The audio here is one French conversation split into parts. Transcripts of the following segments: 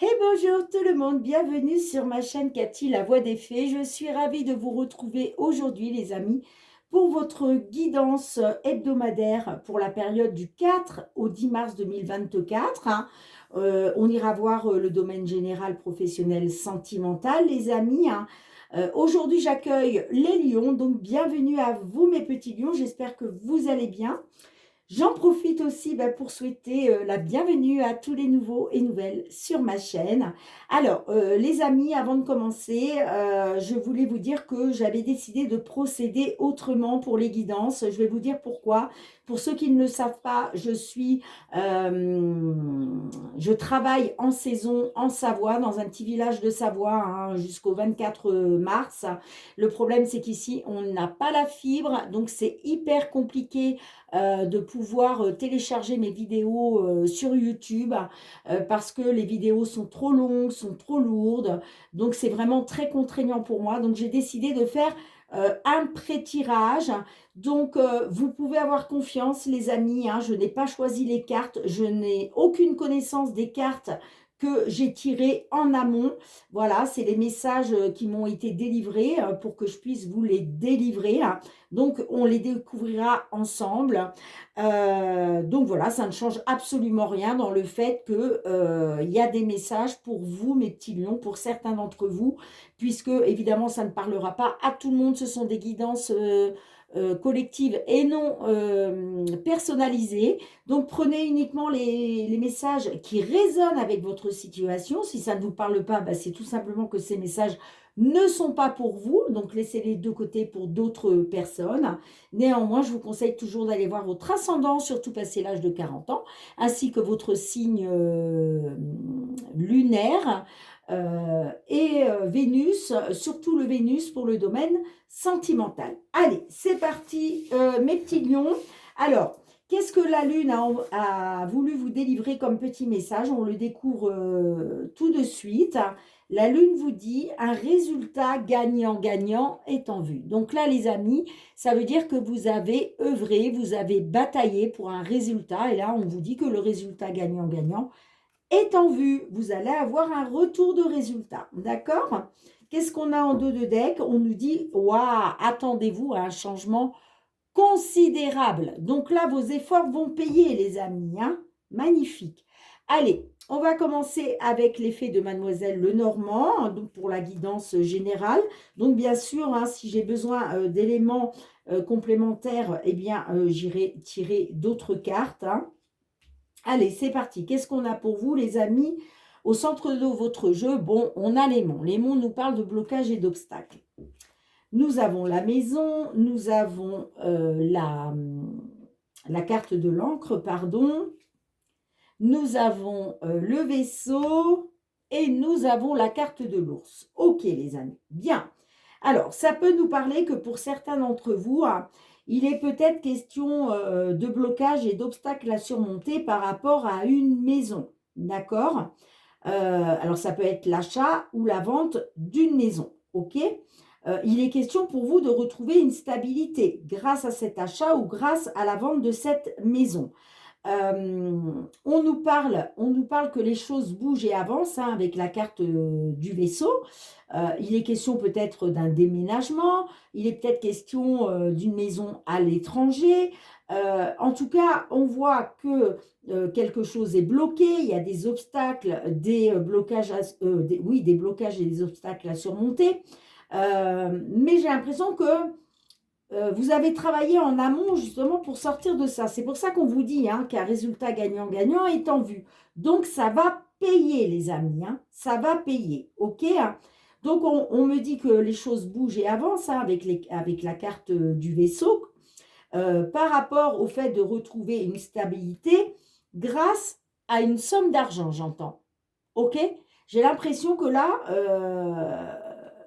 Et bonjour tout le monde, bienvenue sur ma chaîne Cathy, la voix des fées. Je suis ravie de vous retrouver aujourd'hui les amis pour votre guidance hebdomadaire pour la période du 4 au 10 mars 2024. On ira voir le domaine général, professionnel, sentimental les amis. Aujourd'hui j'accueille les lions, donc bienvenue à vous mes petits lions, j'espère que vous allez bien. J'en profite aussi pour souhaiter la bienvenue à tous les nouveaux et nouvelles sur ma chaîne. Alors, les amis, avant de commencer, je voulais vous dire que j'avais décidé de procéder autrement pour les guidances. Je vais vous dire pourquoi. Pour ceux qui ne le savent pas, je travaille en saison en Savoie, dans un petit village de Savoie, jusqu'au 24 mars. Le problème, c'est qu'ici, on n'a pas la fibre, donc c'est hyper compliqué de pouvoir télécharger mes vidéos sur YouTube parce que les vidéos sont trop longues, sont trop lourdes. Donc, c'est vraiment très contraignant pour moi. Donc, j'ai décidé de faire un pré-tirage. Donc, vous pouvez avoir confiance, les amis. Je n'ai pas choisi les cartes. Je n'ai aucune connaissance des cartes que j'ai tirées en amont. Voilà, c'est les messages qui m'ont été délivrés pour que je puisse vous les délivrer. Donc, on les découvrira ensemble. Donc, voilà, ça ne change absolument rien dans le fait qu'il y a des messages pour vous, mes petits lions, pour certains d'entre vous, puisque, évidemment, ça ne parlera pas à tout le monde. Ce sont des guidances collectives et non personnalisées. Donc, prenez uniquement les messages qui résonnent avec votre situation. Si ça ne vous parle pas, c'est tout simplement que ces messages ne sont pas pour vous, donc laissez-les de côté pour d'autres personnes. Néanmoins, je vous conseille toujours d'aller voir votre ascendant, surtout passé l'âge de 40 ans, ainsi que votre signe lunaire et Vénus, surtout le Vénus pour le domaine sentimental. Allez, c'est parti, mes petits lions. Alors, qu'est-ce que la Lune a voulu vous délivrer comme petit message? On le découvre tout de suite. La Lune vous dit un résultat gagnant-gagnant est en vue. Donc là, les amis, ça veut dire que vous avez œuvré, vous avez bataillé pour un résultat. Et là, on vous dit que le résultat gagnant-gagnant est en vue. Vous allez avoir un retour de résultat. D'accord? Qu'est-ce qu'on a en dos de deck? On nous dit, waouh, attendez-vous à un changement considérable. Donc là, vos efforts vont payer, les amis. Magnifique. Allez, on va commencer avec l'effet de Mademoiselle Lenormand, donc pour la guidance générale. Donc bien sûr, si j'ai besoin d'éléments complémentaires, eh bien, j'irai tirer d'autres cartes. Allez, c'est parti. Qu'est-ce qu'on a pour vous, les amis? Au centre de votre jeu, bon, on a les monts. Les monts nous parlent de blocage et d'obstacles. Nous avons la maison, nous avons la carte de l'encre, pardon. Nous avons le vaisseau et nous avons la carte de l'ours. Ok, les amis. Bien. Alors, ça peut nous parler que pour certains d'entre vous, il est peut-être question de blocage et d'obstacles à surmonter par rapport à une maison. D'accord? Alors, ça peut être l'achat ou la vente d'une maison. OK? Il est question pour vous de retrouver une stabilité grâce à cet achat ou grâce à la vente de cette maison. On nous parle que les choses bougent et avancent avec la carte du vaisseau. Il est question peut-être d'un déménagement, il est peut-être question d'une maison à l'étranger. En tout cas, on voit que quelque chose est bloqué, il y a des obstacles, des blocages, des blocages et des obstacles à surmonter. Mais j'ai l'impression que vous avez travaillé en amont justement pour sortir de ça. C'est pour ça qu'on vous dit qu'un résultat gagnant-gagnant est en vue. Donc, ça va payer, les amis. Ça va payer. OK? Donc, on me dit que les choses bougent et avancent avec la carte du vaisseau par rapport au fait de retrouver une stabilité grâce à une somme d'argent, j'entends. OK? J'ai l'impression que là,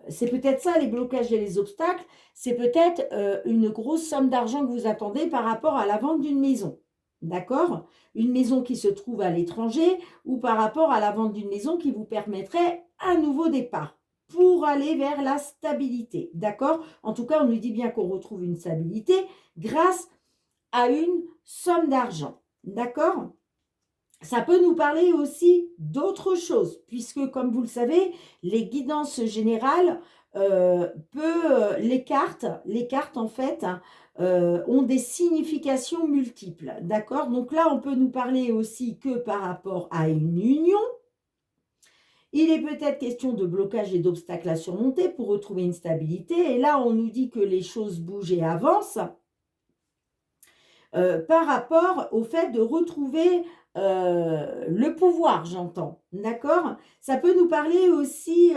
c'est peut-être ça les blocages et les obstacles, c'est peut-être une grosse somme d'argent que vous attendez par rapport à la vente d'une maison. D'accord? Une maison qui se trouve à l'étranger ou par rapport à la vente d'une maison qui vous permettrait un nouveau départ pour aller vers la stabilité. D'accord? En tout cas, on nous dit bien qu'on retrouve une stabilité grâce à une somme d'argent. D'accord? Ça peut nous parler aussi d'autre chose, puisque comme vous le savez, les guidances générales, les cartes en fait, hein, ont des significations multiples, d'accord? Donc là, on peut nous parler aussi que par rapport à une union. Il est peut-être question de blocage et d'obstacles à surmonter pour retrouver une stabilité. Et là, on nous dit que les choses bougent et avancent par rapport au fait de retrouver le pouvoir, j'entends. D'accord? Ça peut nous parler aussi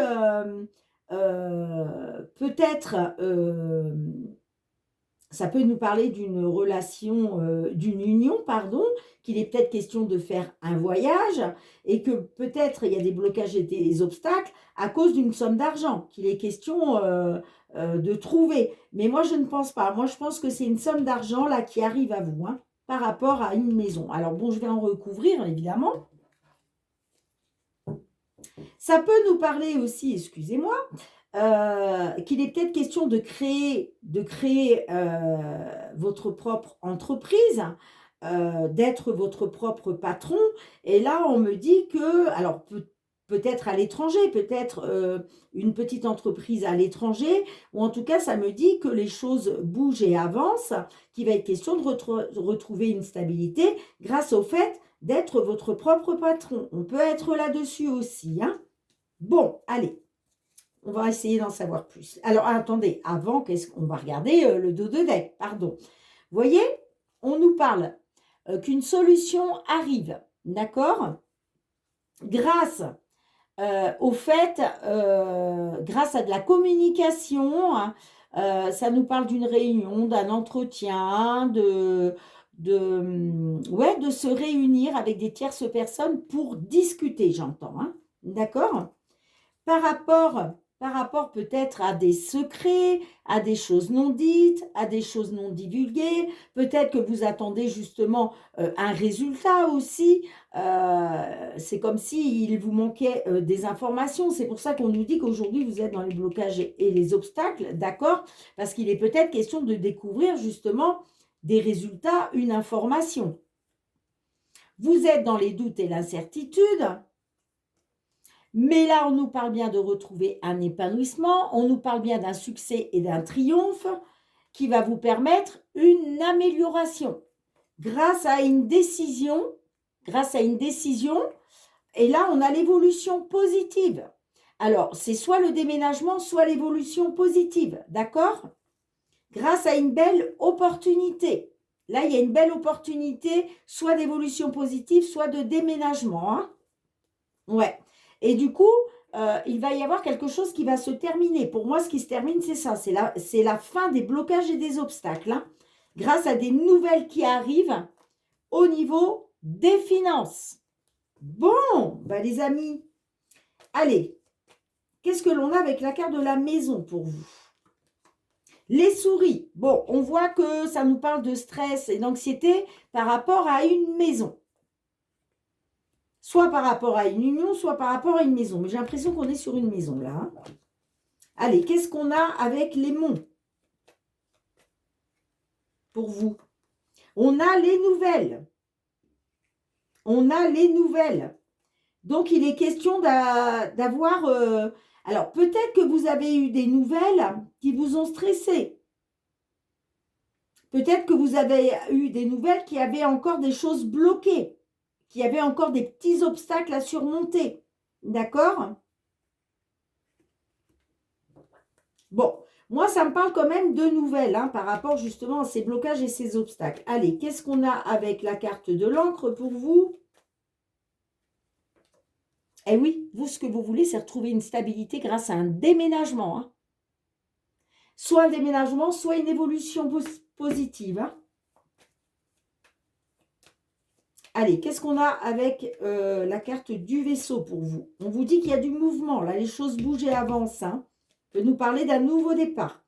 peut-être ça peut nous parler d'une relation, d'une union, pardon, qu'il est peut-être question de faire un voyage et que peut-être il y a des blocages et des obstacles à cause d'une somme d'argent qu'il est question de trouver. Mais moi, je ne pense pas. Moi, je pense que c'est une somme d'argent là qui arrive à vous, hein, par rapport à une maison. Alors bon, je vais en recouvrir, évidemment. Ça peut nous parler aussi, excusez-moi, qu'il est peut-être question de créer votre propre entreprise, d'être votre propre patron. Et là, on me dit que, alors peut-être à l'étranger, peut-être une petite entreprise à l'étranger, ou en tout cas, ça me dit que les choses bougent et avancent, qu'il va être question de retrouver une stabilité grâce au fait d'être votre propre patron. On peut être là-dessus aussi, hein. Bon, allez, on va essayer d'en savoir plus. Alors, attendez, avant, qu'est-ce qu'on va regarder le dos de deck, pardon. Vous voyez, on nous parle qu'une solution arrive, d'accord? Grâce au fait, grâce à de la communication, hein, ça nous parle d'une réunion, d'un entretien, ouais, de se réunir avec des tierces personnes pour discuter, j'entends, hein, d'accord? Par rapport peut-être à des secrets, à des choses non dites, à des choses non divulguées. Peut-être que vous attendez justement un résultat aussi. C'est comme s'il vous manquait des informations. C'est pour ça qu'on nous dit qu'aujourd'hui, vous êtes dans les blocages et les obstacles, d'accord? Parce qu'il est peut-être question de découvrir justement des résultats, une information. Vous êtes dans les doutes et l'incertitude. Mais là, on nous parle bien de retrouver un épanouissement, on nous parle bien d'un succès et d'un triomphe qui va vous permettre une amélioration grâce à une décision, et là, on a l'évolution positive. Alors, c'est soit le déménagement, soit l'évolution positive, d'accord? Grâce à une belle opportunité. Là, il y a une belle opportunité, soit d'évolution positive, soit de déménagement, hein? Ouais. Et du coup, il va y avoir quelque chose qui va se terminer. Pour moi, ce qui se termine, c'est ça. C'est la fin des blocages et des obstacles, hein, grâce à des nouvelles qui arrivent au niveau des finances. Bon, bah les amis, allez, qu'est-ce que l'on a avec la carte de la maison pour vous? Les souris. Bon, on voit que ça nous parle de stress et d'anxiété par rapport à une maison. Soit par rapport à une union, soit par rapport à une maison. Mais j'ai l'impression qu'on est sur une maison, là, hein. Allez, qu'est-ce qu'on a avec les monts pour vous? On a les nouvelles. On a les nouvelles. Donc, il est question d'avoir... alors, peut-être que vous avez eu des nouvelles qui vous ont stressé. Peut-être que vous avez eu des nouvelles qui avaient encore des choses bloquées, qui avaient encore des petits obstacles à surmonter. D'accord? Bon, moi, ça me parle quand même de nouvelles, hein, par rapport justement à ces blocages et ces obstacles. Allez, qu'est-ce qu'on a avec la carte de l'encre pour vous? Eh oui, vous, ce que vous voulez, c'est retrouver une stabilité grâce à un déménagement, hein. Soit un déménagement, soit une évolution positive, hein. Allez, qu'est-ce qu'on a avec la carte du vaisseau pour vous? On vous dit qu'il y a du mouvement, là, les choses bougent et avancent, hein. On peut nous parler d'un nouveau départ.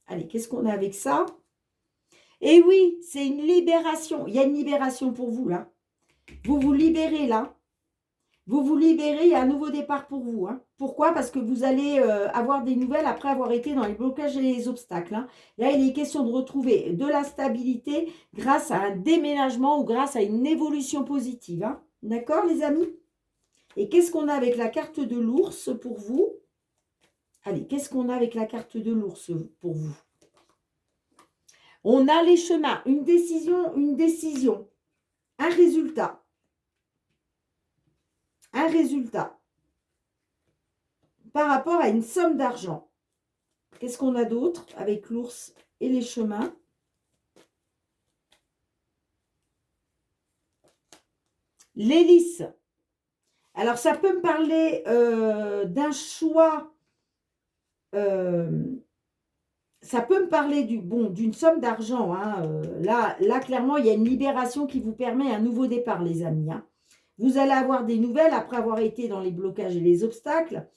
Allez, qu'est-ce qu'on a avec ça? Eh oui, c'est une libération. Il y a une libération pour vous, là. Vous vous libérez, là. Vous vous libérez, il y a un nouveau départ pour vous, hein. Pourquoi? Parce que vous allez avoir des nouvelles après avoir été dans les blocages et les obstacles, hein. Là, il est question de retrouver de la stabilité grâce à un déménagement ou grâce à une évolution positive, hein. D'accord, les amis? Et qu'est-ce qu'on a avec la carte de l'ours pour vous? Allez, qu'est-ce qu'on a avec la carte de l'ours pour vous? On a les chemins, une décision, un résultat. Un résultat par rapport à une somme d'argent. Qu'est-ce qu'on a d'autre avec l'ours et les chemins? L'hélice. Alors, ça peut me parler d'un choix. Ça peut me parler d'une somme d'argent. Hein, là, clairement, il y a une libération qui vous permet un nouveau départ, les amis. Hein. Vous allez avoir des nouvelles après avoir été dans les blocages et les obstacles.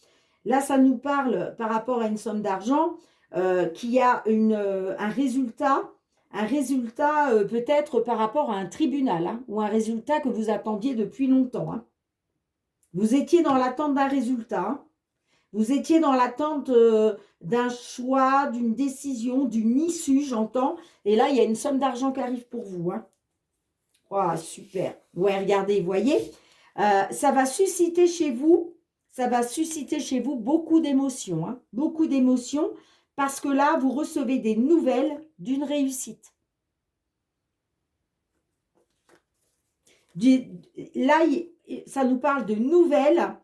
Là, ça nous parle par rapport à une somme d'argent qui a un résultat peut-être par rapport à un tribunal hein, ou un résultat que vous attendiez depuis longtemps. Hein. Vous étiez dans l'attente d'un résultat. Hein. Vous étiez dans l'attente d'un choix, d'une décision, d'une issue, j'entends. Et là, il y a une somme d'argent qui arrive pour vous. Hein. Oh, super. Ouais, regardez, vous voyez, ça va susciter chez vous beaucoup d'émotions. Hein, beaucoup d'émotions parce que là, vous recevez des nouvelles d'une réussite. Là, ça nous parle de nouvelles.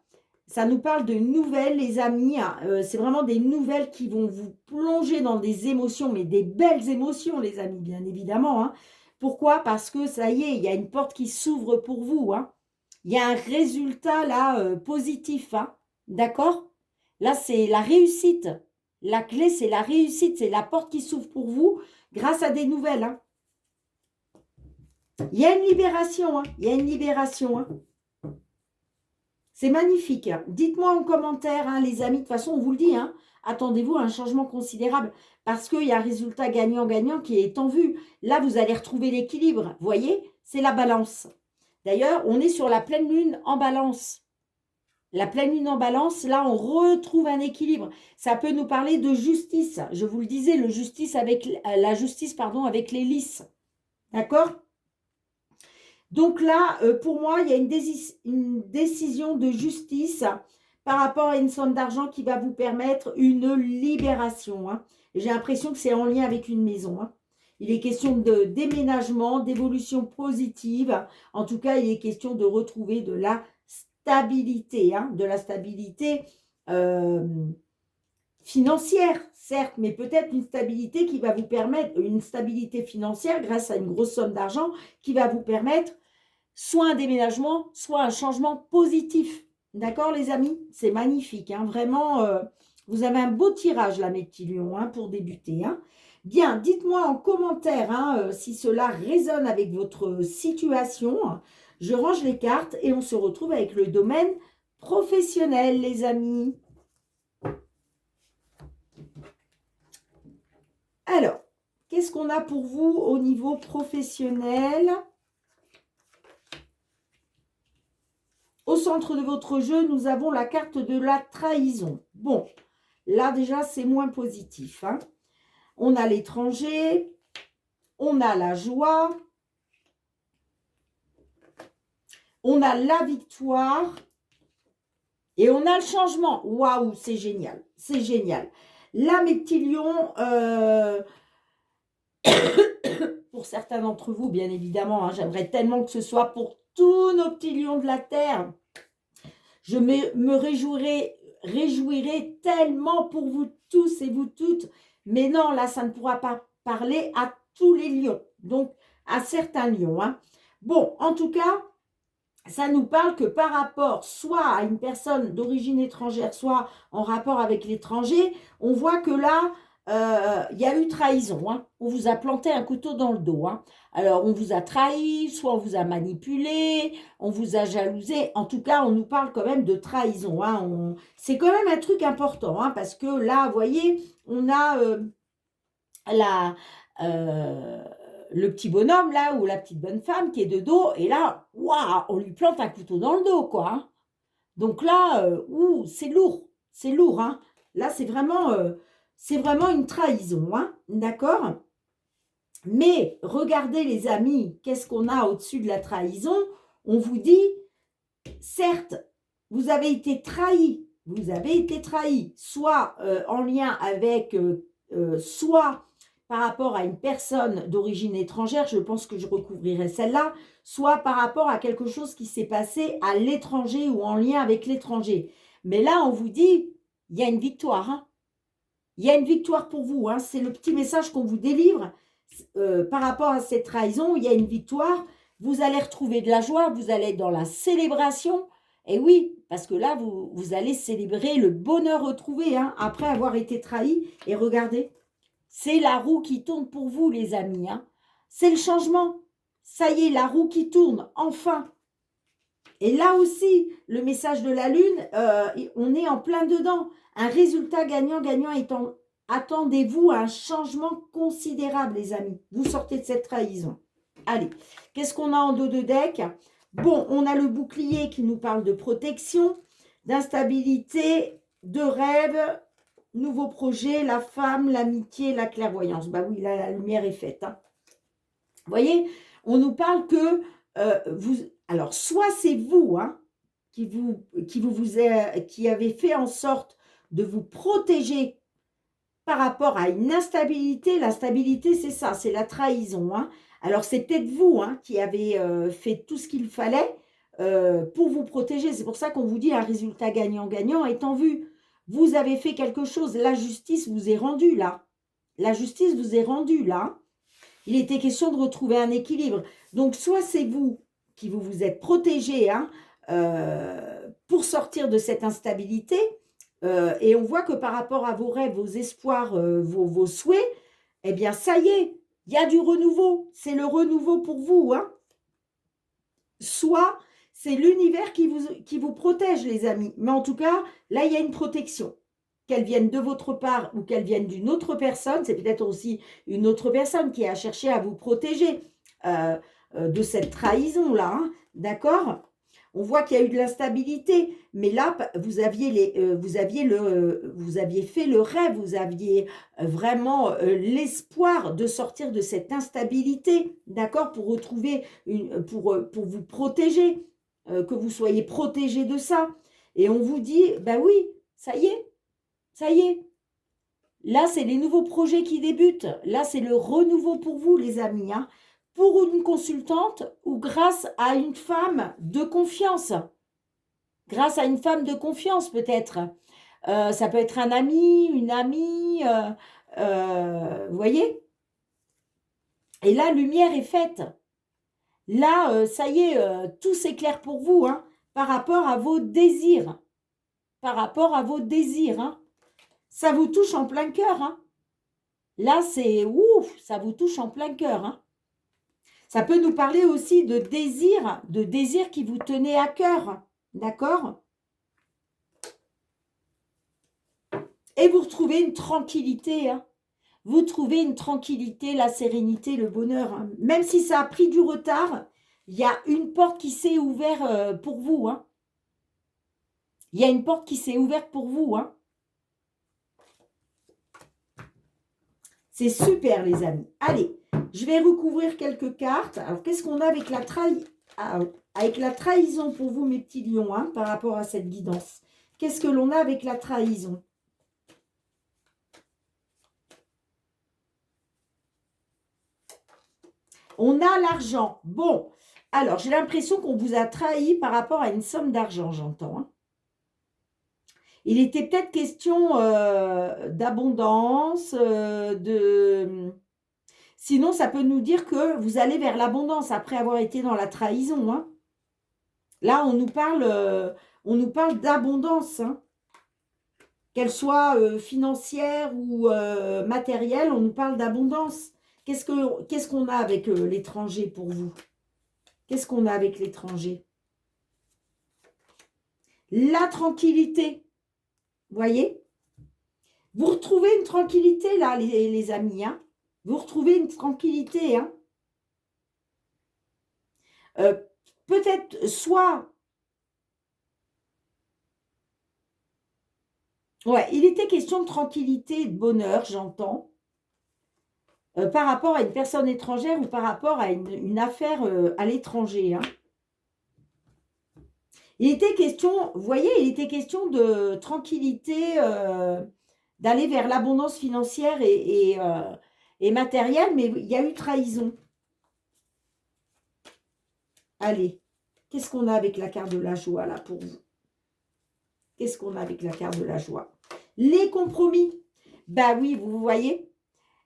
Ça nous parle de nouvelles, les amis. C'est vraiment des nouvelles qui vont vous plonger dans des émotions, mais des belles émotions, les amis, bien évidemment. Hein. Pourquoi? Parce que ça y est, il y a une porte qui s'ouvre pour vous. Hein. Il y a un résultat là positif. Hein. D'accord? Là, c'est la réussite. La clé, c'est la réussite. C'est la porte qui s'ouvre pour vous grâce à des nouvelles. Hein. Il y a une libération. Hein. Il y a une libération. Hein. C'est magnifique. Dites-moi en commentaire, hein, les amis. De toute façon, on vous le dit, hein, attendez-vous à un changement considérable parce qu'il y a un résultat gagnant-gagnant qui est en vue. Là, vous allez retrouver l'équilibre. Vous voyez, c'est la balance. D'ailleurs, on est sur la pleine lune en balance. La pleine lune en balance, là, on retrouve un équilibre. Ça peut nous parler de justice. Je vous le disais, la justice avec l'hélice. D'accord ? Donc là, pour moi, il y a une décision de justice par rapport à une somme d'argent qui va vous permettre une libération. Hein. J'ai l'impression que c'est en lien avec une maison. Hein. Il est question de déménagement, d'évolution positive. En tout cas, il est question de retrouver de la stabilité. Hein, de la stabilité financière, certes, mais peut-être une stabilité qui va vous permettre, une stabilité financière grâce à une grosse somme d'argent qui va vous permettre soit un déménagement, soit un changement positif. D'accord, les amis? C'est magnifique. Hein, vraiment, vous avez un beau tirage, là, mes petits lions, hein, pour débuter. Hein. Bien, dites-moi en commentaire hein, si cela résonne avec votre situation. Je range les cartes et on se retrouve avec le domaine professionnel, les amis. Alors, qu'est-ce qu'on a pour vous au niveau professionnel ? Au centre de votre jeu, nous avons la carte de la trahison. Bon, là déjà, c'est moins positif. Hein. On a l'étranger, on a la joie, on a la victoire et on a le changement. Waouh, c'est génial, c'est génial. Là, mes petits lions, pour certains d'entre vous, bien évidemment, hein, j'aimerais tellement que ce soit pour tous nos petits lions de la terre. Je me réjouirai tellement pour vous tous et vous toutes. Mais non, là, ça ne pourra pas parler à tous les lions. Donc, à certains lions. Hein. Bon, en tout cas, ça nous parle que par rapport soit à une personne d'origine étrangère, soit en rapport avec l'étranger, on voit que là, il y a eu trahison. Hein. On vous a planté un couteau dans le dos. Hein. Alors, on vous a trahi, soit on vous a manipulé, on vous a jalousé. En tout cas, on nous parle quand même de trahison. Hein. C'est quand même un truc important, hein, parce que là, vous voyez, on a le petit bonhomme, là, ou la petite bonne femme qui est de dos, et là, waouh, on lui plante un couteau dans le dos, quoi. Hein. Donc là, c'est lourd. Hein. Là, c'est vraiment une trahison, hein, d'accord? Mais regardez les amis, qu'est-ce qu'on a au-dessus de la trahison? On vous dit, certes, vous avez été trahi. Vous avez été trahi, soit en lien avec, soit par rapport à une personne d'origine étrangère, je pense que je recouvrirai celle-là, soit par rapport à quelque chose qui s'est passé à l'étranger ou en lien avec l'étranger. Mais là, on vous dit, il y a une victoire, hein. Il y a une victoire pour vous, hein. C'est le petit message qu'on vous délivre. Par rapport à cette trahison, il y a une victoire. Vous allez retrouver de la joie, vous allez être dans la célébration. Et oui, parce que là, vous allez célébrer le bonheur retrouvé, hein, après avoir été trahi. Et regardez, c'est la roue qui tourne pour vous, les amis, hein. C'est le changement. Ça y est, la roue qui tourne, enfin. Et là aussi, le message de la Lune, on est en plein dedans. Un résultat gagnant-gagnant étant, attendez-vous à un changement considérable, les amis. Vous sortez de cette trahison. Allez, qu'est-ce qu'on a en dos de deck? Bon, on a le bouclier qui nous parle de protection, d'instabilité, de rêve, nouveau projet, la femme, l'amitié, la clairvoyance. Bah oui, là, la lumière est faite, hein. Vous voyez, on nous parle que vous... Alors, soit c'est vous, hein, qui avez fait en sorte de vous protéger par rapport à une instabilité. L'instabilité, c'est ça, c'est la trahison, hein. Alors, c'est peut-être vous, hein, qui avez fait tout ce qu'il fallait pour vous protéger. C'est pour ça qu'on vous dit un résultat gagnant-gagnant est en vue. Vous avez fait quelque chose. La justice vous est rendue là. La justice vous est rendue là. Il était question de retrouver un équilibre. Donc, soit c'est vous qui vous êtes protégé, hein, pour sortir de cette instabilité. Et on voit que par rapport à vos rêves, vos espoirs, vos souhaits, eh bien, ça y est, il y a du renouveau. C'est le renouveau pour vous, hein. Soit c'est l'univers qui vous protège, les amis. Mais en tout cas, là, il y a une protection. Qu'elle vienne de votre part ou qu'elle vienne d'une autre personne, c'est peut-être aussi une autre personne qui a cherché à vous protéger de cette trahison-là, hein, d'accord? On voit qu'il y a eu de l'instabilité, mais là, vous aviez fait le rêve, vous aviez vraiment l'espoir de sortir de cette instabilité, d'accord? Pour retrouver, pour vous protéger, que vous soyez protégé de ça. Et on vous dit, ben oui, ça y est, ça y est. Là, c'est les nouveaux projets qui débutent. Là, c'est le renouveau pour vous, les amis, hein. Pour une consultante ou grâce à une femme de confiance. Grâce à une femme de confiance, peut-être. Ça peut être un ami, une amie. Vous voyez? Et là, lumière est faite. Là, ça y est, tout s'éclaire pour vous, hein, par rapport à vos désirs. Par rapport à vos désirs, hein. Ça vous touche en plein cœur, hein. Là, c'est ouf, ça vous touche en plein cœur, hein. Ça peut nous parler aussi de désirs qui vous tenaient à cœur, d'accord? Et vous retrouvez une tranquillité, hein. Vous trouvez une tranquillité, la sérénité, le bonheur, hein. Même si ça a pris du retard, il y a une porte qui s'est ouverte pour vous, hein. Il y a une porte qui s'est ouverte pour vous, hein. C'est super, les amis. Allez, je vais recouvrir quelques cartes. Alors, qu'est-ce qu'on a avec la trahison pour vous, mes petits lions, hein, par rapport à cette guidance? Qu'est-ce que l'on a avec la trahison? On a l'argent. Bon, alors, j'ai l'impression qu'on vous a trahi par rapport à une somme d'argent, j'entends, hein. Il était peut-être question d'abondance, Sinon, ça peut nous dire que vous allez vers l'abondance après avoir été dans la trahison, hein. Là, on nous parle d'abondance, hein. Qu'elle soit financière ou matérielle, on nous parle d'abondance. Qu'est-ce qu'on a avec l'étranger pour vous? Qu'est-ce qu'on a avec l'étranger? La tranquillité. Vous voyez? Vous retrouvez une tranquillité, là, les amis, hein. Vous retrouvez une tranquillité, hein. Peut-être soit... Ouais, il était question de tranquillité et de bonheur, j'entends, par rapport à une personne étrangère ou par rapport à une affaire à l'étranger, hein. Il était question, vous voyez, il était question de tranquillité, d'aller vers l'abondance financière et matérielle, mais il y a eu trahison. Allez, qu'est-ce qu'on a avec la carte de la joie là pour vous? Qu'est-ce qu'on a avec la carte de la joie? Les compromis. Ben oui, vous voyez,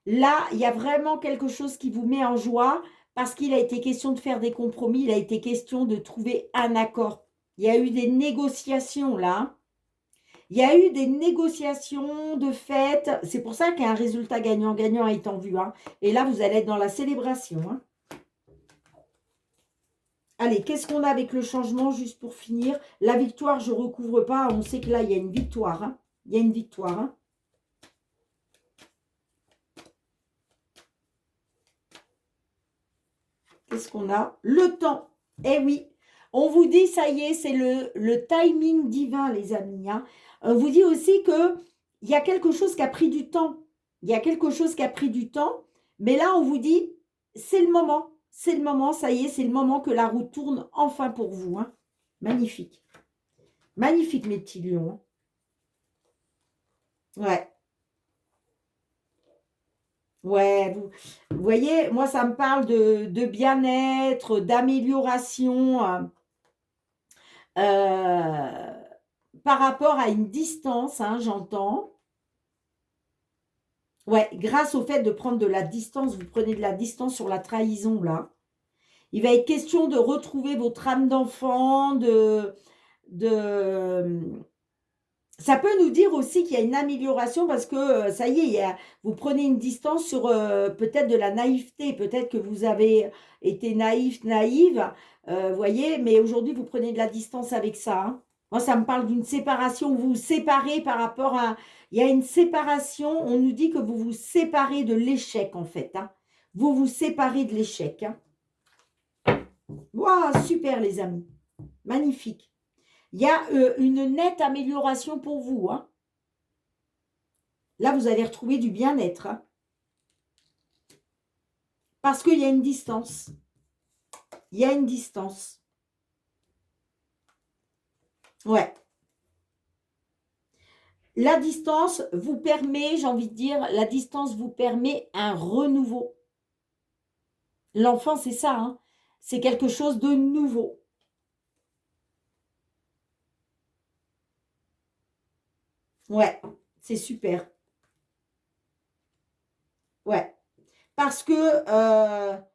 là, il y a vraiment quelque chose qui vous met en joie parce qu'il a été question de faire des compromis, il a été question de trouver un accord. Il y a eu des négociations là, hein. Il y a eu des négociations de fait. C'est pour ça qu'il y a un résultat gagnant-gagnant étant vu, hein. Et là, vous allez être dans la célébration, hein. Allez, qu'est-ce qu'on a avec le changement, juste pour finir? La victoire, je ne recouvre pas. On sait que là, il y a une victoire, hein. Il y a une victoire, hein. Qu'est-ce qu'on a? Le temps. Eh oui, on vous dit, ça y est, c'est le timing divin, les amis, hein. On vous dit aussi qu'il y a quelque chose qui a pris du temps. Il y a quelque chose qui a pris du temps. Mais là, on vous dit, c'est le moment. C'est le moment, ça y est, c'est le moment que la roue tourne enfin pour vous, hein. Magnifique. Magnifique, mes petits lions, hein. Ouais. Ouais, vous voyez, moi, ça me parle de bien-être, d'amélioration, euh, par rapport à une distance, hein, j'entends. Ouais, grâce au fait de prendre de la distance, vous prenez de la distance sur la trahison, là. Il va être question de retrouver votre âme d'enfant, de... Ça peut nous dire aussi qu'il y a une amélioration parce que, ça y est, vous prenez une distance sur peut-être de la naïveté. Peut-être que vous avez été naïf, naïve, voyez, mais aujourd'hui, vous prenez de la distance avec ça, hein. Moi, ça me parle d'une séparation. Vous vous séparez par rapport à... Il y a une séparation. On nous dit que vous vous séparez de l'échec, en fait, hein. Vous vous séparez de l'échec, hein. Waouh, super, les amis. Magnifique. Il y a une nette amélioration pour vous, hein. Là, vous allez retrouver du bien-être, hein. Parce qu'il y a une distance. Il y a une distance. Ouais. La distance vous permet, j'ai envie de dire, la distance vous permet un renouveau. L'enfant, c'est ça, hein. C'est quelque chose de nouveau. Ouais, c'est super. Ouais. Parce que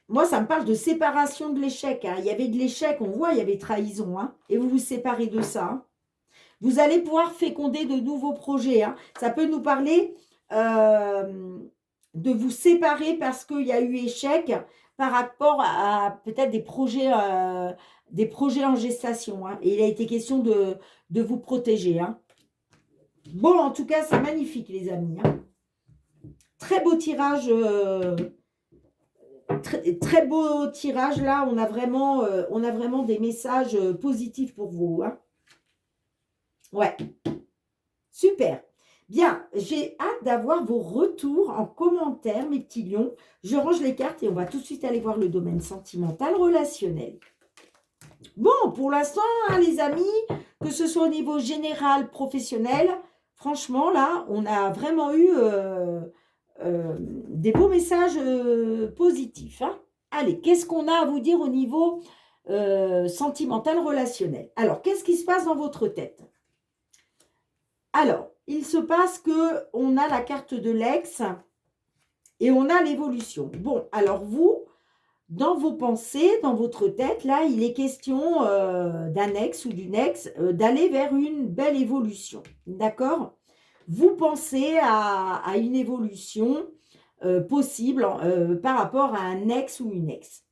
moi, ça me parle de séparation de l'échec, hein. Il y avait de l'échec, on voit, il y avait trahison, hein. Et vous vous séparez de ça, hein. Vous allez pouvoir féconder de nouveaux projets, hein. Ça peut nous parler de vous séparer parce qu'il y a eu échec par rapport à peut-être des projets en gestation, hein. Et il a été question de vous protéger, hein. Bon, en tout cas, c'est magnifique, les amis, hein. Très beau tirage. Très beau tirage, là. On a vraiment des messages positifs pour vous, hein. Ouais. Super. Bien, j'ai hâte d'avoir vos retours en commentaire, mes petits lions. Je range les cartes et on va tout de suite aller voir le domaine sentimental, relationnel. Bon, pour l'instant, hein, les amis, que ce soit au niveau général, professionnel, franchement, là, on a vraiment eu des beaux messages positifs, hein. Allez, qu'est-ce qu'on a à vous dire au niveau sentimental, relationnel? Alors, qu'est-ce qui se passe dans votre tête? Alors, il se passe qu'on a la carte de l'ex et on a l'évolution. Bon, alors vous, dans vos pensées, dans votre tête, là, il est question d'un ex ou d'une ex d'aller vers une belle évolution. D'accord? Vous pensez à une évolution possible par rapport à un ex ou une ex.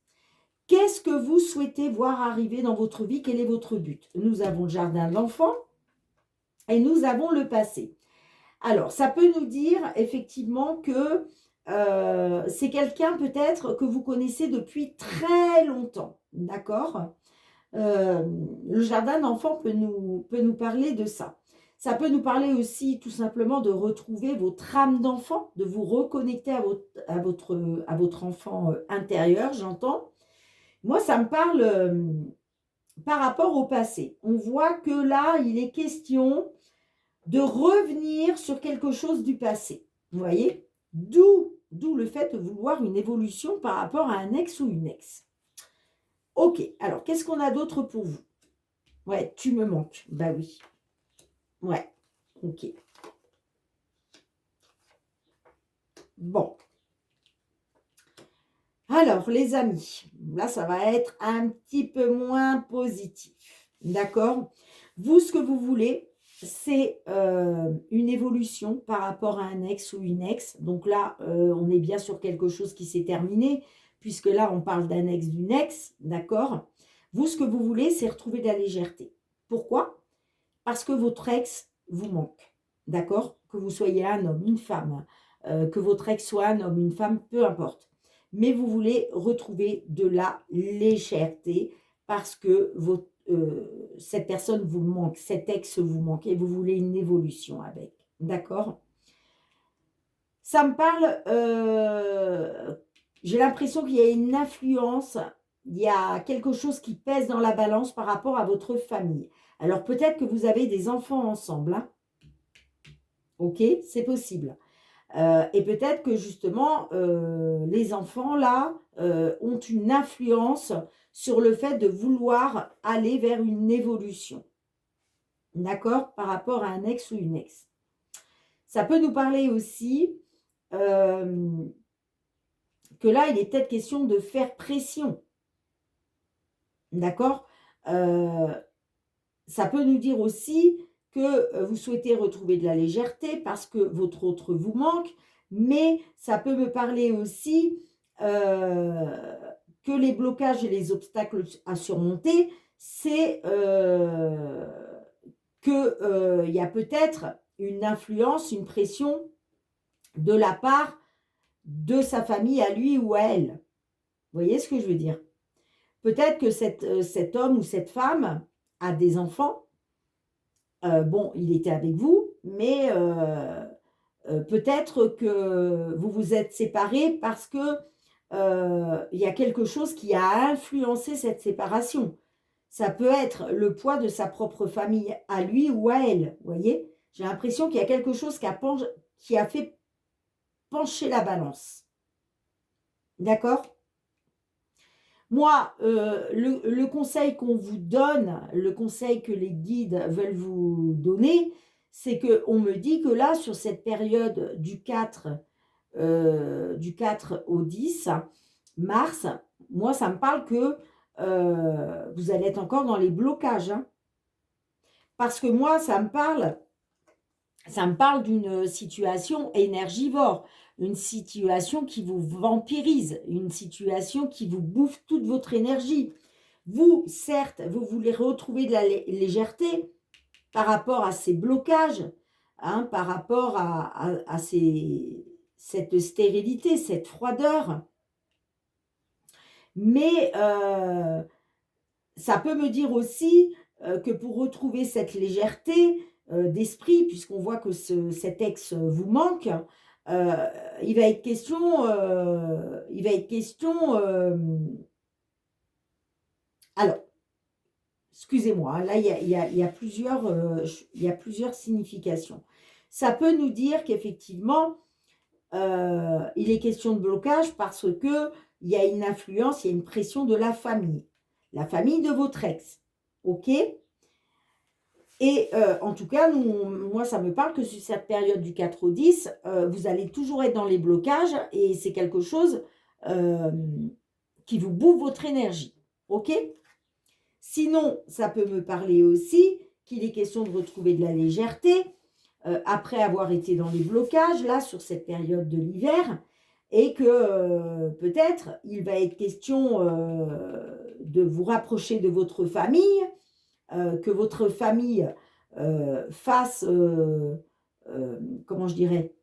Qu'est-ce que vous souhaitez voir arriver dans votre vie? Quel est votre but? Nous avons le jardin de l'enfant et nous avons le passé. Alors, ça peut nous dire effectivement que c'est quelqu'un peut-être que vous connaissez depuis très longtemps, d'accord? Le jardin d'enfant peut nous parler de ça. Ça peut nous parler aussi tout simplement de retrouver votre âme d'enfant, de vous reconnecter à votre enfant intérieur, j'entends. Moi, ça me parle par rapport au passé. On voit que là, il est question de revenir sur quelque chose du passé. Vous voyez? D'où le fait de vouloir une évolution par rapport à un ex ou une ex. Ok, alors qu'est-ce qu'on a d'autre pour vous? Ouais, tu me manques. Bah oui. Ouais, ok. Bon. Alors, les amis, là, ça va être un petit peu moins positif. D'accord? Vous, ce que vous voulez, c'est une évolution par rapport à un ex ou une ex. Donc là, on est bien sur quelque chose qui s'est terminé, puisque là, on parle d'un ex, d'une ex. D'accord? Vous, ce que vous voulez, c'est retrouver de la légèreté. Pourquoi? Parce que votre ex vous manque. D'accord? Que vous soyez un homme, une femme, que votre ex soit un homme, une femme, peu importe. Mais vous voulez retrouver de la légèreté parce que cette personne vous manque, cet ex vous manque et vous voulez une évolution avec. D'accord? Ça me parle, j'ai l'impression qu'il y a une influence, il y a quelque chose qui pèse dans la balance par rapport à votre famille. Alors peut-être que vous avez des enfants ensemble, hein. Ok, c'est possible. Et peut-être que justement, les enfants, là, ont une influence sur le fait de vouloir aller vers une évolution. D'accord? Par rapport à un ex ou une ex. Ça peut nous parler aussi que là, il est peut-être question de faire pression. D'accord? Ça peut nous dire aussi que vous souhaitez retrouver de la légèreté parce que votre autre vous manque, mais ça peut me parler aussi que les blocages et les obstacles à surmonter, c'est qu'il y a peut-être une influence, une pression de la part de sa famille à lui ou à elle. Vous voyez ce que je veux dire? Peut-être que cet homme ou cette femme a des enfants. Bon, il était avec vous, mais peut-être que vous vous êtes séparés parce que il y a quelque chose qui a influencé cette séparation. Ça peut être le poids de sa propre famille à lui ou à elle, vous voyez? J'ai l'impression qu'il y a quelque chose qui a fait pencher la balance. D'accord? Moi, le conseil qu'on vous donne, le conseil que les guides veulent vous donner, c'est qu'on me dit que là, sur cette période du 4 au 10 mars, moi, ça me parle que vous allez être encore dans les blocages, hein. Parce que moi, ça me parle d'une situation énergivore, une situation qui vous vampirise, une situation qui vous bouffe toute votre énergie. Vous, certes, vous voulez retrouver de la légèreté par rapport à ces blocages, hein, par rapport à cette stérilité, cette froideur. Mais ça peut me dire aussi que pour retrouver cette légèreté d'esprit, puisqu'on voit que cet ex vous manque, euh, il va être question, alors, excusez-moi, hein, là, il y a plusieurs significations. Ça peut nous dire qu'effectivement, il est question de blocage parce que il y a une influence, il y a une pression de la famille de votre ex. OK? Et en tout cas, moi, ça me parle que sur cette période du 4 au 10, vous allez toujours être dans les blocages et c'est quelque chose qui vous bouffe votre énergie. OK? Sinon, ça peut me parler aussi qu'il est question de retrouver de la légèreté après avoir été dans les blocages, là, sur cette période de l'hiver, et que peut-être il va être question de vous rapprocher de votre famille, que votre famille fasse, comment je dirais,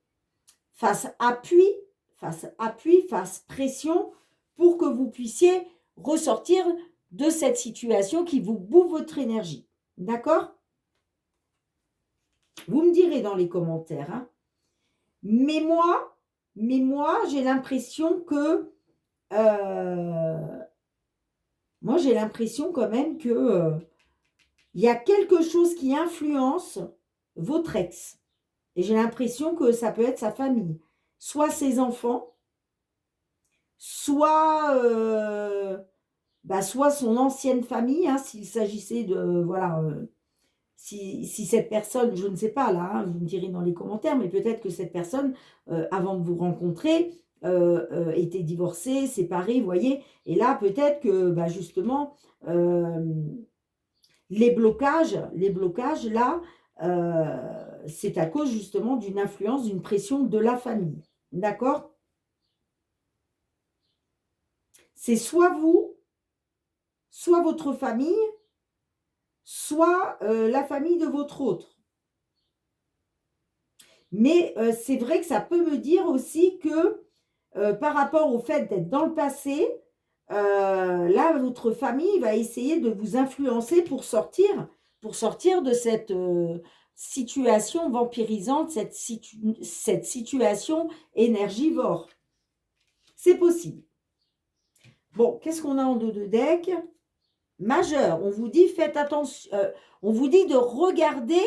fasse appui, fasse pression pour que vous puissiez ressortir de cette situation qui vous bouffe votre énergie. D'accord? Vous me direz dans les commentaires, hein. Mais moi, j'ai l'impression que Moi, j'ai l'impression quand même que il y a quelque chose qui influence votre ex. Et j'ai l'impression que ça peut être sa famille. Soit ses enfants, soit, soit son ancienne famille, hein, s'il s'agissait de, voilà, si cette personne, je ne sais pas là, hein, vous me direz dans les commentaires, mais peut-être que cette personne, avant de vous rencontrer, était divorcée, séparée, vous voyez. Et là, peut-être que, justement, les blocages là, c'est à cause justement d'une influence, d'une pression de la famille. D'accord? C'est soit vous, soit votre famille, soit la famille de votre autre. Mais c'est vrai que ça peut me dire aussi que par rapport au fait d'être dans le passé, là, votre famille va essayer de vous influencer pour sortir de cette situation vampirisante, cette situation énergivore. C'est possible. Bon, qu'est-ce qu'on a en dos de deck? Majeur, on vous dit faites attention, on vous dit de regarder,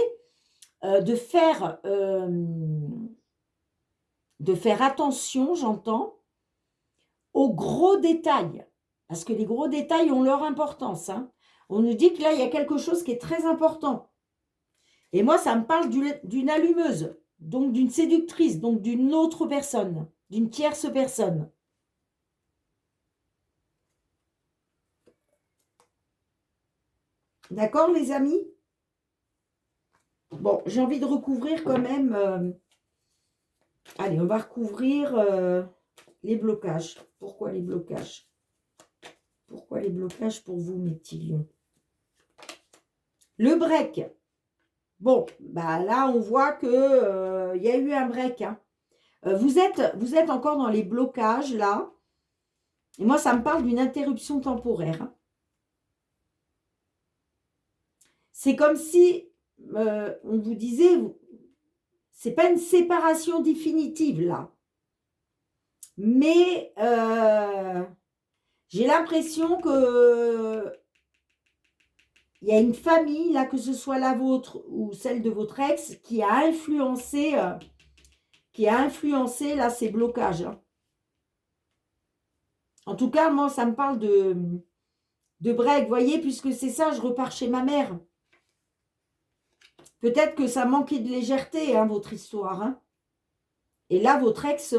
de faire attention, j'entends, aux gros détails. Parce que les gros détails ont leur importance. Hein. On nous dit que là, il y a quelque chose qui est très important. Et moi, ça me parle d'une allumeuse, donc d'une séductrice, donc d'une autre personne, d'une tierce personne. D'accord, les amis? Bon, j'ai envie de recouvrir quand même. Allez, on va recouvrir les blocages. Pourquoi les blocages? Pourquoi les blocages pour vous, mes petits lions? Le break. Bon, là, on voit que y a eu un break. Hein. Vous êtes encore dans les blocages, là. Et moi, ça me parle d'une interruption temporaire. Hein. C'est comme si on vous disait, c'est pas une séparation définitive, là. Mais j'ai l'impression que il y a une famille, là, que ce soit la vôtre ou celle de votre ex, qui a influencé là, ces blocages. Hein. En tout cas, moi, ça me parle de break, vous voyez, puisque c'est ça, je repars chez ma mère. Peut-être que ça manquait de légèreté, hein, votre histoire. Hein. Et là, votre ex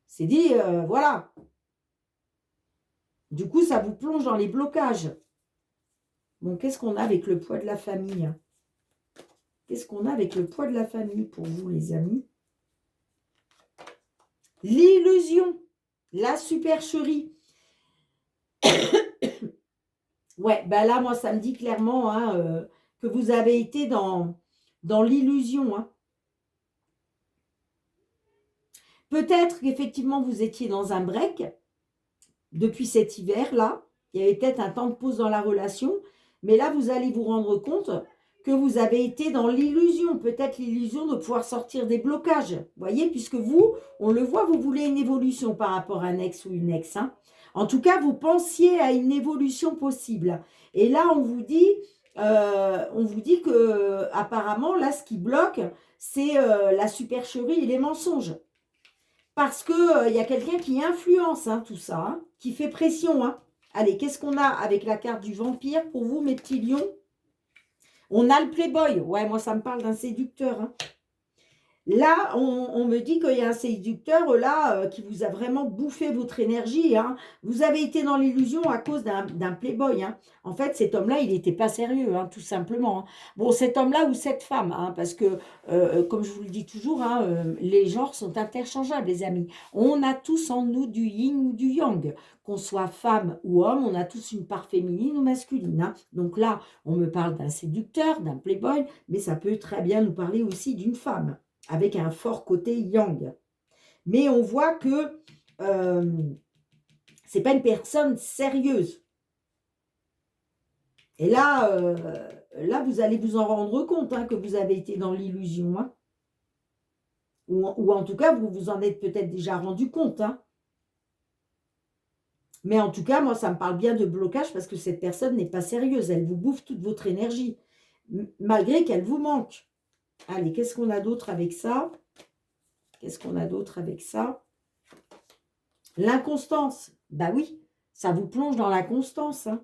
s'est dit, voilà. Du coup, ça vous plonge dans les blocages. Bon, qu'est-ce qu'on a avec le poids de la famille? Qu'est-ce qu'on a avec le poids de la famille pour vous, les amis? L'illusion, la supercherie. Ouais, là, moi, ça me dit clairement hein, que vous avez été dans l'illusion. Hein. Peut-être qu'effectivement, vous étiez dans un break depuis cet hiver-là. Il y avait peut-être un temps de pause dans la relation. Mais là, vous allez vous rendre compte que vous avez été dans l'illusion. Peut-être l'illusion de pouvoir sortir des blocages. Vous voyez, puisque vous, on le voit, vous voulez une évolution par rapport à un ex ou une ex. Hein. En tout cas, vous pensiez à une évolution possible. Et là, on vous dit que apparemment, là, ce qui bloque, c'est la supercherie et les mensonges. Parce qu'il y a quelqu'un qui influence hein, tout ça, hein, qui fait pression. Hein. Allez, qu'est-ce qu'on a avec la carte du vampire pour vous, mes petits lions? On a le playboy. Ouais, moi, ça me parle d'un séducteur. Hein. Là, on me dit qu'il y a un séducteur là qui vous a vraiment bouffé votre énergie. Hein. Vous avez été dans l'illusion à cause d'un playboy. Hein. En fait, cet homme-là, il n'était pas sérieux, hein, tout simplement. Hein. Bon, cet homme-là ou cette femme, hein, parce que, comme je vous le dis toujours, hein, les genres sont interchangeables, les amis. On a tous en nous du yin ou du yang. Qu'on soit femme ou homme, on a tous une part féminine ou masculine. Hein. Donc là, on me parle d'un séducteur, d'un playboy, mais ça peut très bien nous parler aussi d'une femme avec un fort côté yang. Mais on voit que c'est pas une personne sérieuse. Et là, vous allez vous en rendre compte hein, que vous avez été dans l'illusion. Hein. Ou en tout cas, vous vous en êtes peut-être déjà rendu compte. Hein. Mais en tout cas, moi, ça me parle bien de blocage parce que cette personne n'est pas sérieuse. Elle vous bouffe toute votre énergie, malgré qu'elle vous manque. Allez, qu'est-ce qu'on a d'autre avec ça? Qu'est-ce qu'on a d'autre avec ça? L'inconstance. Bah oui, ça vous plonge dans l'inconstance, hein.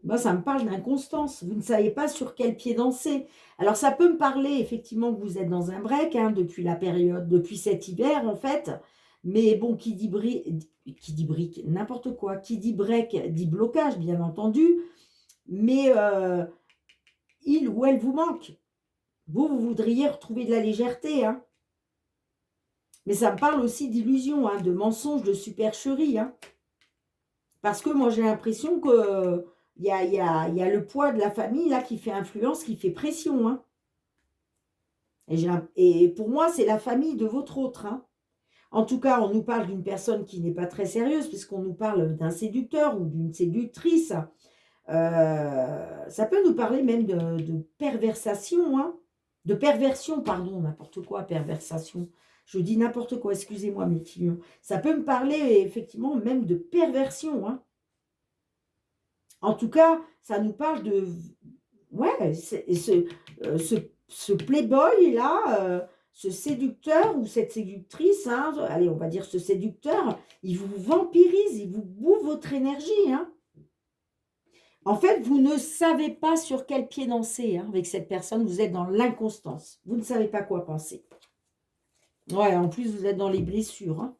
Moi, ça me parle d'inconstance. Vous ne savez pas sur quel pied danser. Alors, ça peut me parler, effectivement, que vous êtes dans un break, hein, depuis la période, depuis cet hiver, en fait. Mais bon, qui dit brique, n'importe quoi. Qui dit break, dit blocage, bien entendu. Mais il ou elle vous manque. Vous voudriez retrouver de la légèreté, hein. Mais ça me parle aussi d'illusion, hein, de mensonges, de supercherie, hein. Parce que moi, j'ai l'impression que il y a le poids de la famille là qui fait influence, qui fait pression, hein. Et pour moi, c'est la famille de votre autre, hein. En tout cas, on nous parle d'une personne qui n'est pas très sérieuse, puisqu'on nous parle d'un séducteur ou d'une séductrice. Ça peut nous parler même de perversation, hein. De perversion, pardon, n'importe quoi, perversation. Je dis n'importe quoi, excusez-moi mes petits lions. Ça peut me parler effectivement même de perversion, hein. En tout cas, ça nous parle de... Ouais, ce playboy-là, ce séducteur ou cette séductrice, hein, allez, on va dire ce séducteur, il vous vampirise, il vous bouffe votre énergie, hein. En fait, vous ne savez pas sur quel pied danser, hein, avec cette personne, vous êtes dans l'inconstance. Vous ne savez pas quoi penser. Ouais, en plus, vous êtes dans les blessures, hein.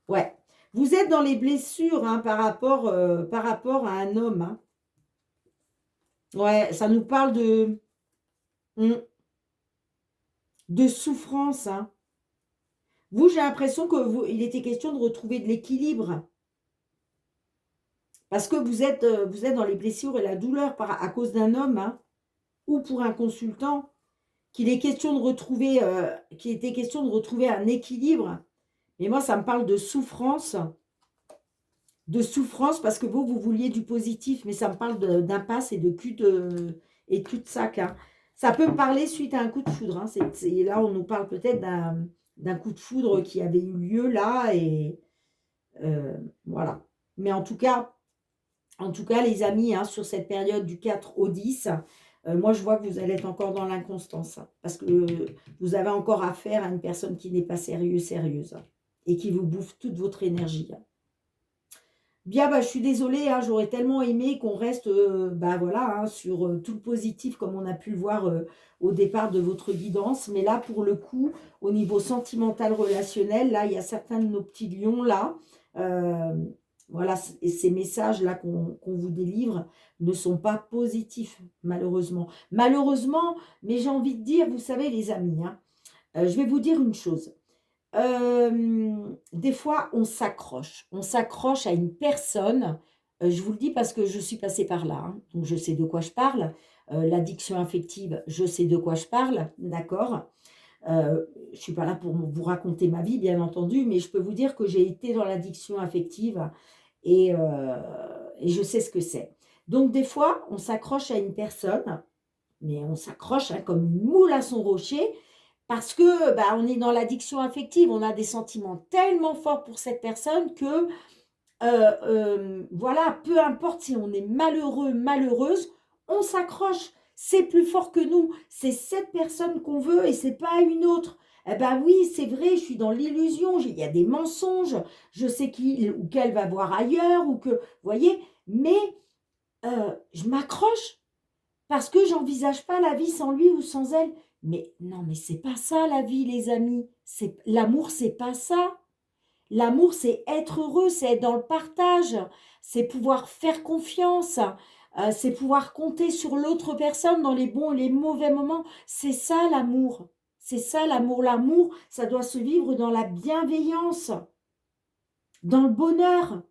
Ouais. Vous êtes dans les blessures, hein, par rapport à un homme, hein. Ouais, ça nous parle mmh, de souffrance, hein. Vous, j'ai l'impression que il était question de retrouver de l'équilibre. Parce que vous êtes dans les blessures et la douleur à cause d'un homme, hein, ou pour un consultant, qu'il était question de retrouver un équilibre. Mais moi, ça me parle de souffrance parce que vous vouliez du positif, mais ça me parle d'impasse et et de cul-de-sac, hein. Ça peut me parler suite à un coup de foudre, hein. Là, on nous parle peut-être d'un coup de foudre qui avait eu lieu là, et voilà. Mais en tout cas, les amis, hein, sur cette période du 4 au 10, moi, je vois que vous allez être encore dans l'inconstance, hein, parce que vous avez encore affaire à une personne qui n'est pas sérieuse, hein, et qui vous bouffe toute votre énergie, hein. Bien, bah, je suis désolée, hein, j'aurais tellement aimé qu'on reste, bah, voilà, hein, sur tout le positif comme on a pu le voir au départ de votre guidance. Mais là, pour le coup, au niveau sentimental, relationnel, là, il y a certains de nos petits lions, là. euh, voilà, et ces messages-là qu'on vous délivre ne sont pas positifs, malheureusement. Malheureusement, mais j'ai envie de dire, vous savez, les amis, hein, je vais vous dire une chose. Des fois, on s'accroche. On s'accroche à une personne, je vous le dis parce que je suis passée par là, hein, donc je sais de quoi je parle. L'addiction affective, je sais de quoi je parle, d'accord? Je ne suis pas là pour vous raconter ma vie, bien entendu, mais je peux vous dire que j'ai été dans l'addiction affective et je sais ce que c'est. Donc des fois, on s'accroche à une personne, mais on s'accroche, hein, comme une moule à son rocher parce que, bah, on est dans l'addiction affective, on a des sentiments tellement forts pour cette personne que, voilà, peu importe si on est malheureux, malheureuse, on s'accroche. C'est plus fort que nous. C'est cette personne qu'on veut et c'est pas une autre. Eh ben oui, c'est vrai, je suis dans l'illusion, il y a des mensonges, je sais qu'il ou qu'elle va voir ailleurs ou que, vous voyez, mais je m'accroche parce que j'envisage pas la vie sans lui ou sans elle. Mais non, mais c'est pas ça la vie, les amis. L'amour, c'est pas ça. L'amour, c'est être heureux, c'est être dans le partage, c'est pouvoir faire confiance, c'est pouvoir compter sur l'autre personne dans les bons et les mauvais moments. C'est ça l'amour. C'est ça l'amour. L'amour, ça doit se vivre dans la bienveillance, dans le bonheur.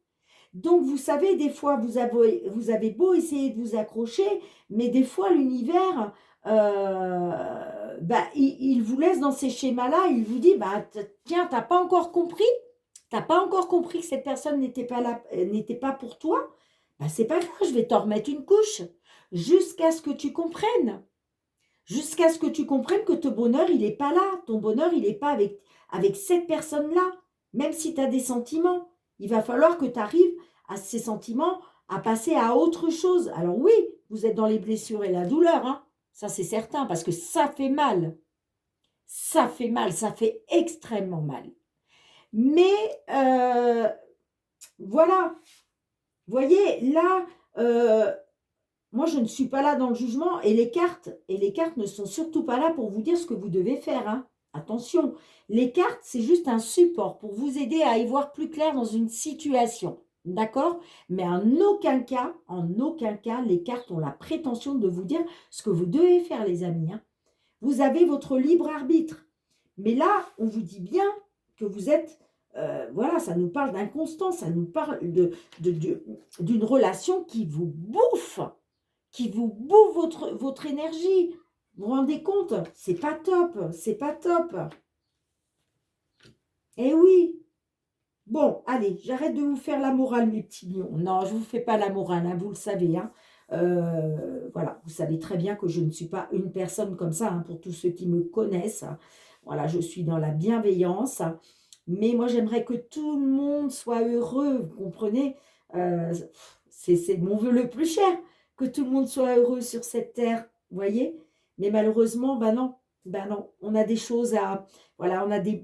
Donc, vous savez, des fois, vous avez beau essayer de vous accrocher, mais des fois, l'univers, bah, il vous laisse dans ces schémas-là, il vous dit, bah, tiens, t'as pas encore compris? T'as pas encore compris que cette personne n'était pas là, n'était pas pour toi? Bah, c'est pas grave, je vais t'en remettre une couche, jusqu'à ce que tu comprennes. Jusqu'à ce que tu comprennes que ton bonheur, il n'est pas là. Ton bonheur, il n'est pas avec cette personne-là. Même si tu as des sentiments, il va falloir que tu arrives à ces sentiments, à passer à autre chose. Alors oui, vous êtes dans les blessures et la douleur, hein, ça c'est certain, parce que ça fait mal. Ça fait mal, ça fait extrêmement mal. Mais voilà, vous voyez, là, moi je ne suis pas là dans le jugement et les cartes ne sont surtout pas là pour vous dire ce que vous devez faire, hein. Attention, les cartes, c'est juste un support pour vous aider à y voir plus clair dans une situation. D'accord? Mais en aucun cas, les cartes ont la prétention de vous dire ce que vous devez faire, les amis, hein. Vous avez votre libre arbitre. Mais là, on vous dit bien que vous êtes, voilà, ça nous parle d'inconstance, ça nous parle d'une relation qui vous bouffe votre énergie. Vous vous rendez compte? C'est pas top, c'est pas top. Eh oui. Bon, allez, j'arrête de vous faire la morale, mes petits lions. Non, je ne vous fais pas la morale, hein, vous le savez, hein. Voilà, vous savez très bien que je ne suis pas une personne comme ça, hein, pour tous ceux qui me connaissent. Voilà, je suis dans la bienveillance. Mais moi, j'aimerais que tout le monde soit heureux, vous comprenez? Euh, c'est mon vœu le plus cher, que tout le monde soit heureux sur cette terre, vous voyez? Mais malheureusement, ben non, on a des choses à... Voilà, on a des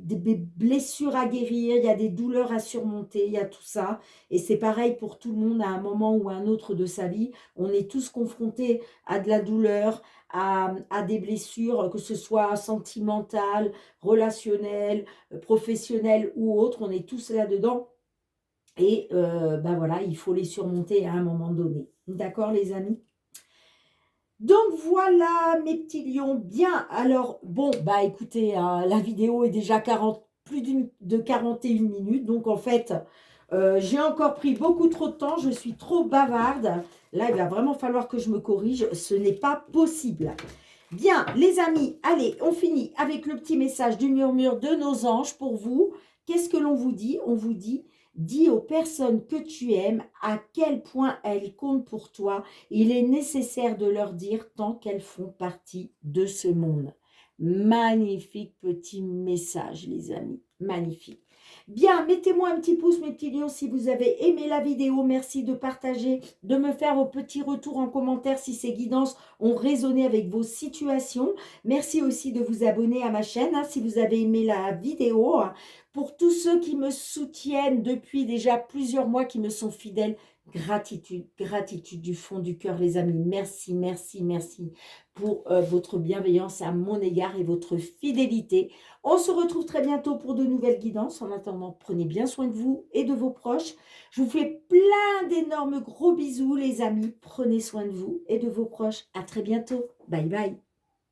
blessures à guérir, il y a des douleurs à surmonter, il y a tout ça. Et c'est pareil pour tout le monde à un moment ou à un autre de sa vie. On est tous confrontés à de la douleur, à des blessures, que ce soit sentimentales, relationnelles, professionnelles ou autres. On est tous là-dedans. Et ben voilà, il faut les surmonter à un moment donné. D'accord, les amis? Donc voilà, mes petits lions. Bien, alors, bon, bah écoutez, la vidéo est déjà plus de 41 minutes. Donc en fait, j'ai encore pris beaucoup trop de temps. Je suis trop bavarde. Là, il va vraiment falloir que je me corrige. Ce n'est pas possible. Bien, les amis, allez, on finit avec le petit message du murmure de nos anges pour vous. Qu'est-ce que l'on vous dit? On vous dit, dis aux personnes que tu aimes à quel point elles comptent pour toi. Il est nécessaire de leur dire tant qu'elles font partie de ce monde. Magnifique petit message, les amis. Magnifique. Bien, mettez-moi un petit pouce, mes petits lions, si vous avez aimé la vidéo. Merci de partager, de me faire vos petits retours en commentaire si ces guidances ont résonné avec vos situations. Merci aussi de vous abonner à ma chaîne, hein, si vous avez aimé la vidéo. Pour tous ceux qui me soutiennent depuis déjà plusieurs mois, qui me sont fidèles, gratitude, gratitude du fond du cœur, les amis. Merci, merci, merci pour votre bienveillance à mon égard et votre fidélité. On se retrouve très bientôt pour de nouvelles guidances. En attendant, prenez bien soin de vous et de vos proches. Je vous fais plein d'énormes gros bisous, les amis. Prenez soin de vous et de vos proches. À très bientôt. Bye bye.